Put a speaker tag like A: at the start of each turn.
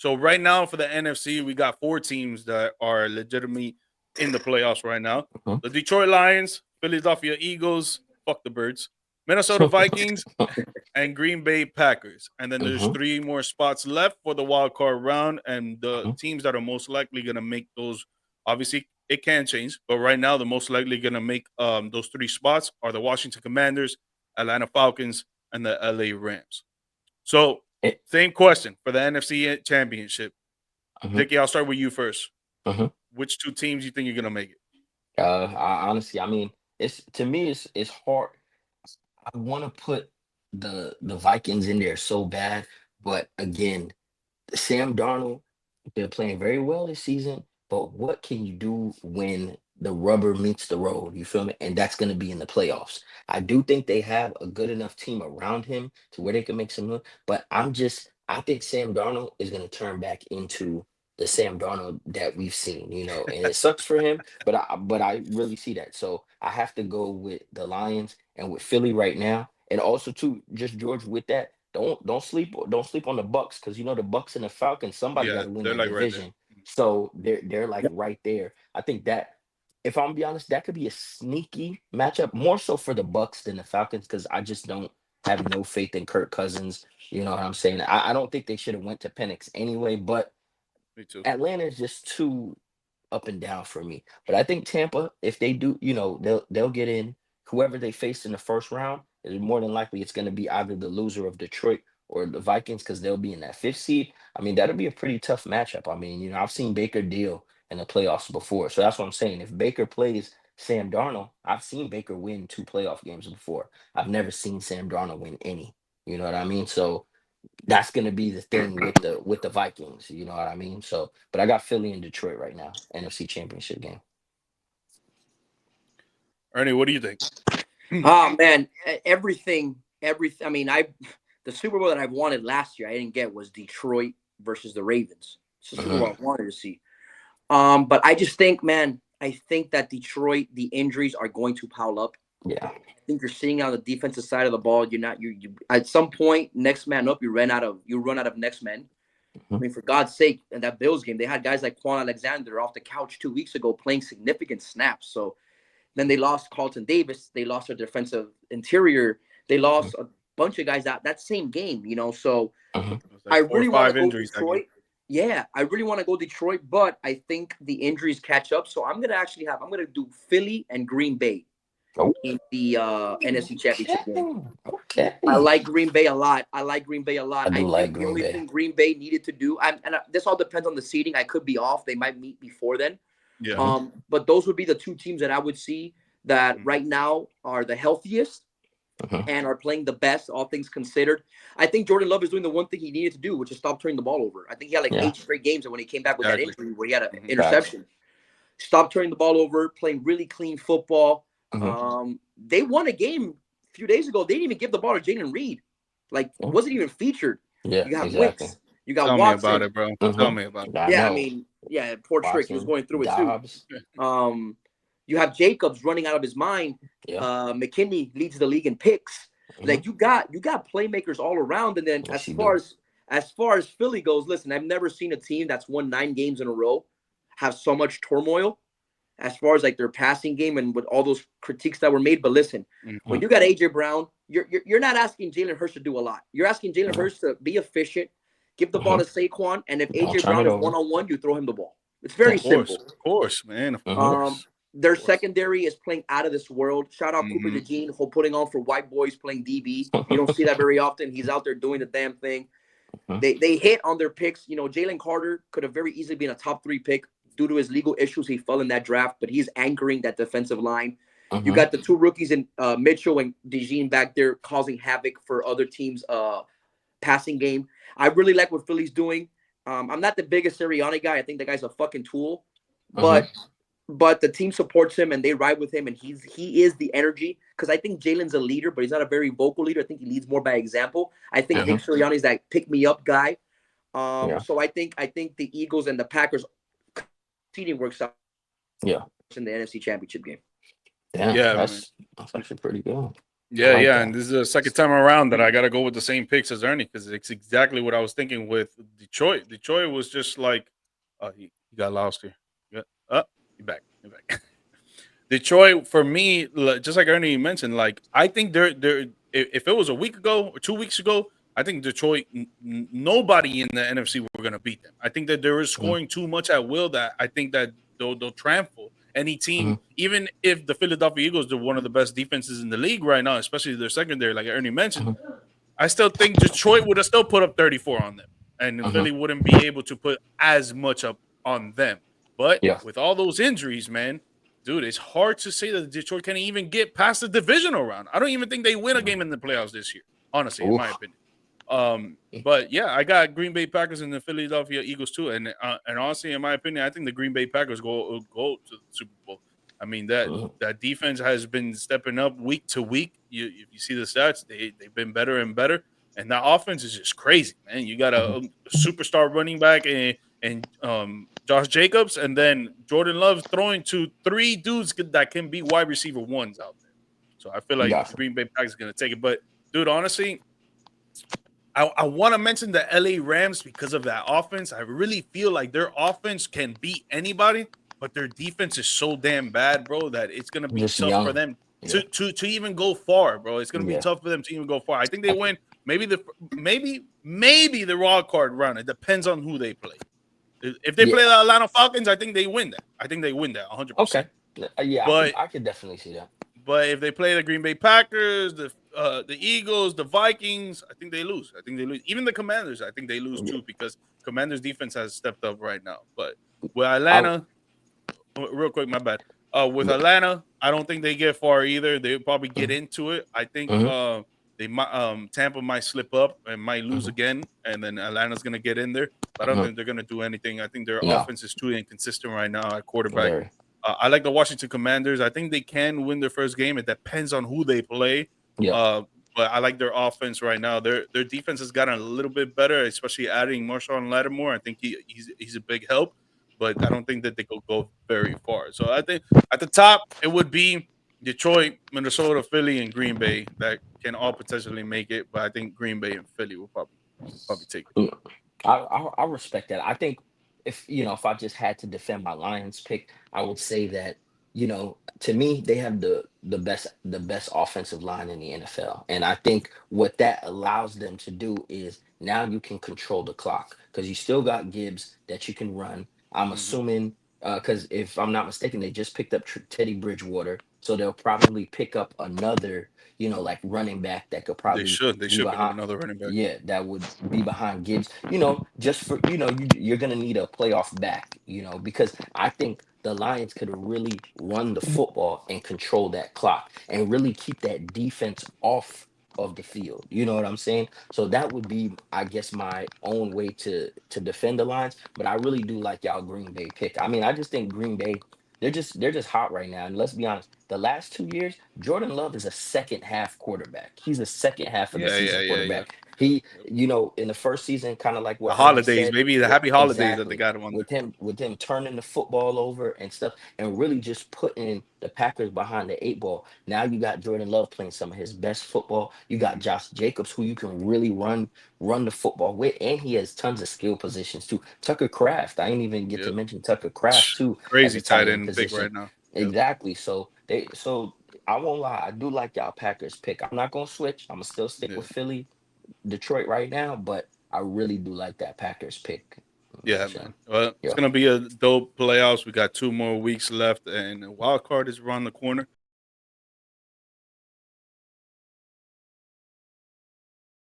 A: So right now for the NFC, we got 4 teams that are legitimately in the playoffs right now.
B: Mhm.
A: The Detroit Lions, Philadelphia Eagles, fuck the birds, Minnesota Vikings, and Green Bay Packers. And then there's
B: Mhm.
A: 3 more spots left for the wild card round. And the
B: Mhm.
A: teams that are most likely gonna make those, obviously it can change, but right now the most likely gonna make those 3 spots are the Washington Commanders, Atlanta Falcons, and the LA Rams. So
B: It,
A: same question for the NFC Championship.
B: mhm.
A: Dickie, I'll start with you first.
B: Mhm.
A: Which 2 teams you think you're gonna make it?
B: Honestly, I mean, it's to me, it's hard. I want to put the Vikings in there so bad, but again, Sam Darnold, they're playing very well this season, but what can you do when the rubber meets the road? You feel me? And that's going to be in the playoffs. I do think they have a good enough team around him to where they can make some noise, but I think Sam Darnold is going to turn back into the Sam Darnold that we've seen, and it sucks for him, but I really see that. So I have to go with the Lions and with Philly right now. And also too, just George with that, don't sleep on the Bucks, because the Bucks and the Falcons, somebody got
A: Yeah,
B: to win
A: they're
B: that
A: like right there.
B: division. So they're like right there. I think that, if I'm gonna be honest, that could be a sneaky matchup, more so for the Bucks than the Falcons, because I just don't have no faith in Kirk Cousins. You know what I'm saying? I don't think they should have went to Penix anyway, but
A: Me too.
B: Atlanta is just too up and down for me. But I think Tampa, if they do, they'll get in. Whoever they face in the first round is more than likely it's going to be either the loser of Detroit or the Vikings, because they'll be in that fifth seed. I mean, that'll be a pretty tough matchup. I mean, I've seen Baker deal in the playoffs before, so that's what I'm saying. If Baker plays Sam Darnold, I've seen Baker win 2 playoff games before. I've never seen Sam Darnold win any. You know what I mean? So that's gonna be the thing with the Vikings. You know what I mean? So, but I got Philly and Detroit right now, NFC Championship game.
A: Ernie, what do you think?
C: Oh man, everything. I mean, the Super Bowl that I wanted last year, I didn't get, was Detroit versus the Ravens. It's the Super
B: Hmm.
C: Bowl I wanted to see. But I just think, man, I think that Detroit, the injuries are going to pile up.
B: Yeah.
C: I think you're seeing on the defensive side of the ball, you're not you at some point, next man up, you run out of next men. I
B: Hmm.
C: mean, for God's sake, in that Bills game, they had guys like Quan Alexander off the couch 2 weeks ago playing significant snaps. So then they lost Carlton Davis. They lost their defensive interior. They lost a bunch of guys that same game. So
B: Hmm.
A: It was like
C: I
A: 4 or
C: really want to
A: 5
C: go
A: injuries that game.
C: Detroit. Yeah, I really want to go Detroit, but I think the injuries catch up. So I'm gonna do Philly and Green Bay
B: Oh,
C: in the NFC Championship game.
B: okay.
C: I like Green Bay a lot. I like Green Bay a lot.
B: I do
C: I
B: like
C: think the
B: Green
C: only
B: Bay.
C: thing Green Bay needed to do, this all depends on the seeding. I could be off. They might meet before then.
A: Yeah.
B: Hmm.
C: But those would be the 2 teams that I would see that
A: Mhm.
C: right now are the healthiest
B: Hmm.
C: and are playing the best, all things considered. I think Jordan Love is doing the one thing he needed to do, which is stop turning the ball over. I think he had like
B: Yeah.
C: 8 straight games, and when he came back with that
A: Exactly.
C: injury where he had an
A: Mhm.
B: Facts.
C: interception, stop turning the ball over, playing really clean football.
B: Hmm.
C: They won a game a few days ago. They didn't even give the ball to Jalen Reed. Like,
B: Yeah.
C: wasn't even featured.
B: Yeah.
C: You got
B: Exactly.
C: Wicks, you got
A: Tell me about
C: Watson.
A: it, bro.
B: Hmm.
A: Tell me about it.
B: I
C: Yeah, I
B: know.
C: mean, yeah, poor Trick. He was
B: Watson,
C: going through it too.
B: Dobbs.
C: Um, you have Jacobs running out of his mind.
B: Yeah.
C: McKinney leads the league in picks.
B: Hmm.
C: Like you got playmakers all around. And then
B: Yes,
C: as
B: you
C: far
B: do.
C: as as far as Philly goes, listen, I've never seen a team that's won 9 games in a row have so much turmoil as far as like their passing game and with all those critiques that were made. But listen, when
B: Hmm.
C: you got AJ Brown, you're not asking Jalen Hurts to do a lot. You're asking Jalen
B: Yeah.
C: Hurts to be efficient, give the ball
B: Hmm.
C: to Saquon, and if
B: Don't
C: AJ
B: turn
C: Brown
B: it
C: is
B: over.
C: 1-on-1, you throw him the ball. It's
A: Of
C: very
B: Yeah.
A: course.
C: simple.
A: Of course, man. Of
B: Hmm.
C: Um,
A: course.
C: their
A: Of course.
C: secondary is playing out of this world. Shout out Cooper
A: Mhm.
C: DeJean, who putting on for white boys playing DB. You don't see that very often. He's out there doing the damn thing. They hit on their picks. Jalen Carter could have very easily been a top 3 pick due to his legal issues. He fell in that draft, but he's anchoring that defensive line. You
B: Hmm.
C: got the 2 rookies in Mitchell and DeJean back there causing havoc for other teams' passing game. I really like what Philly's doing. I'm not the biggest Sirianni guy. I think the guy's a fucking tool,
B: Hmm.
C: but the team supports him and they ride with him, and he is the energy. Because I think Jalen's a leader, but he's not a very vocal leader. I think he leads more by example. I think
B: Hmm.
C: Nick Sirianni's that pick me up guy.
B: Yeah.
C: So I think the Eagles and the Packers seeding works out in the NFC Championship game.
B: Damn.
A: Yeah, man.
B: That's actually pretty good. I
A: Yeah,
B: like
A: yeah, and
B: that.
A: this is the second time around that I got to go with the same picks as Ernie because it's exactly what I was thinking with Detroit. Detroit was just like, oh, he got lost here. Yeah, oh, he back, he back. Detroit for me, just like Ernie mentioned, like I think they're if it was a week ago or 2 weeks ago, I think Detroit nobody in the NFC were gonna beat them. I think that they were
B: Mhm,
A: scoring too much at will that I think that they'll trample any team,
B: mhm,
A: even if the Philadelphia Eagles are one of the best defenses in the league right now, especially their secondary, like Ernie mentioned.
B: mhm,
A: I still think Detroit would have still put up 34 on them, and
B: mhm.
A: Philly wouldn't be able to put as much up on them. But
B: Yeah.
A: with all those injuries, man, dude, it's hard to say that Detroit can even get past the divisional round. I don't even think they win a
B: Mhm.
A: game in the playoffs this year, honestly, in my
B: Oof.
A: opinion. But yeah, I got Green Bay Packers and the Philadelphia Eagles too, and honestly, in my opinion, I think the Green Bay Packers go to the Super Bowl. I mean
B: Mhm,
A: that defense has been stepping up week to week. If you see the stats, they've been better and better, and that offense is just crazy, man. You got
B: mhm.
A: a superstar running back and Josh Jacobs, and then Jordan Love throwing to three dudes that can be wide receiver ones out there. So I feel like the
B: Gotcha.
A: Green Bay Packers is going to take it. But dude, honestly, I want to mention the LA Rams because of that offense. I really feel like their offense can beat anybody, but their defense is so damn bad, bro, that it's gonna be
B: Just
A: tough for
B: young.
A: them
B: Yeah.
A: to even go far, bro. It's gonna be
B: Yeah.
A: tough for them to even go far. I think they
B: I,
A: win maybe maybe the wild card round. It depends on who they play. If they play
B: yeah.
A: the Atlanta Falcons, I think they win that. I think they win that 100%.
B: Okay. Yeah,
A: But
B: I could definitely see that.
A: if they play the Green Bay Packers, the Eagles, the Vikings, I think they lose. I think they lose. Even the Commanders, I think they lose
B: Yeah.
A: too because Commanders defense has stepped up right now. But with
B: I
A: Atlanta, real quick, my bad. With
B: yeah.
A: Atlanta, I don't think they get far either. They probably get
B: Mhm,
A: into it. I think
B: mhm,
A: they might Tampa might slip up and might lose
B: mhm,
A: again, and then Atlanta's gonna get in there. But I don't
B: mhm.
A: think they're gonna do anything. I think their
B: No,
A: offense is too inconsistent right now at quarterback.
B: very.
A: I like the Washington Commanders. I think they can win their first game. It depends on who they play.
B: Yeah.
A: Uh, but I like their offense right now. Their defense has gotten a little bit better, especially adding Marshawn Lattimore. I think he's a big help, but I don't think that they could go very far. So I think at the top it would be Detroit, Minnesota, Philly, and Green Bay that can all potentially make it. But I think Green Bay and Philly will probably take it.
B: Mm. I respect that. I think if if I just had to defend my Lions pick, I would say that to me they have the best offensive line in the NFL, and I think what that allows them to do is now you can control the clock because you still got Gibbs that you can run. I'm
A: Hmm.
B: assuming because if I'm not mistaken, they just picked up Teddy Bridgewater, so they'll probably pick up another like running back that could
A: They
B: probably
A: should. They
B: be
A: should pick up
B: behind.
A: another running back.
B: Yeah, that would be behind Gibbs. Just for you're gonna need a playoff back. Because I think the Lions could really run the football and control that clock and really keep that defense off of the field. You know what I'm saying? So that would be, I guess, my own way to defend the Lions. But I really do like y'all Green Bay pick. I mean, I just think Green Bay. They're just hot right now. And let's be honest, the last 2 years, Jordan Love is a second half quarterback. He's a second half of the
A: Yeah, yeah,
B: season
A: yeah, yeah.
B: quarterback. He,
A: Yep.
B: in the first season, kind of like
A: The
B: what Ernie
A: holidays,
B: said,
A: maybe the
B: with
A: happy holidays that they
B: exactly
A: got him on there.
B: with him turning the football over and stuff, and really just putting the Packers behind the eight ball. Now you got Jordan Love playing some of his best football. You got
A: Mhm.
B: Josh Jacobs, who you can really run the football with, and he has tons of skill positions too. Tucker Kraft, I didn't even get to
A: Yep.
B: mention Tucker Kraft too as
A: Crazy
B: a tight
A: tight
B: end
A: end pick
B: position.
A: right now. Yep.
B: Exactly. So I won't lie, I do like y'all Packers pick. I'm not gonna switch. I'm gonna still stick
A: Yeah.
B: with Philly, Detroit right now, but I really do like that Packers pick.
A: Yeah,
B: So
A: man. Well, it's
B: yeah.
A: gonna be a dope playoffs. We got 2 more weeks left, and the wild card is around the corner.